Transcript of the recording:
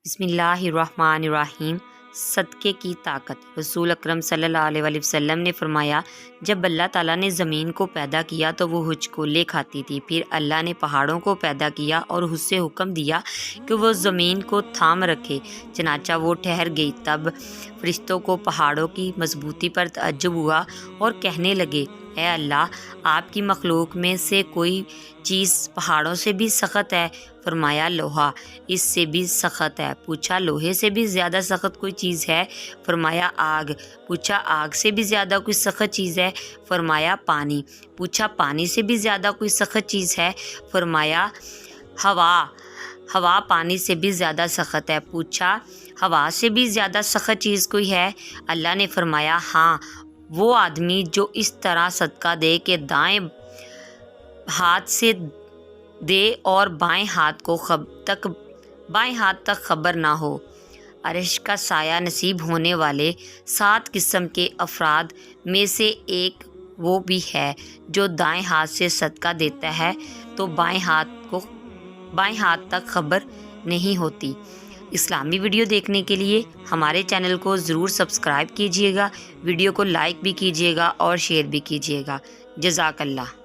بسم اللہ الرحمن الرحیم۔ صدقے کی طاقت۔ رسول اکرم صلی اللہ علیہ وآلہ وسلم نے فرمایا، جب اللہ تعالیٰ نے زمین کو پیدا کیا تو وہ ہچکولے کھاتی تھی، پھر اللہ نے پہاڑوں کو پیدا کیا اور اس سے حکم دیا کہ وہ زمین کو تھام رکھے، چنانچہ وہ ٹھہر گئی۔ تب فرشتوں کو پہاڑوں کی مضبوطی پر تعجب ہوا اور کہنے لگے، اے اللہ، آپ کی مخلوق میں سے کوئی چیز پہاڑوں سے بھی سخت ہے؟ فرمایا، لوہا اس سے بھی سخت ہے۔ پوچھا، لوہے سے بھی زیادہ سخت کوئی چیز ہے؟ فرمایا، آگ۔ پوچھا، آگ سے بھی زیادہ کوئی سخت چیز ہے؟ فرمایا، پانی۔ پوچھا، پانی سے بھی زیادہ کوئی سخت چیز ہے؟ فرمایا، ہوا۔ ہوا پانی سے بھی زیادہ سخت ہے۔ پوچھا، ہوا سے بھی زیادہ سخت چیز کوئی ہے؟ اللہ نے فرمایا، ہاں، وہ آدمی جو اس طرح صدقہ دے کہ دائیں ہاتھ سے دے اور بائیں ہاتھ تک خبر نہ ہو۔ عرش کا سایہ نصیب ہونے والے 7 قسم کے افراد میں سے ایک وہ بھی ہے جو دائیں ہاتھ سے صدقہ دیتا ہے تو بائیں ہاتھ تک خبر نہیں ہوتی۔ اسلامی ویڈیو دیکھنے کے لیے ہمارے چینل کو ضرور سبسکرائب کیجیے گا، ویڈیو کو لائک بھی کیجیے گا اور شیئر بھی کیجیے گا۔ جزاک اللہ۔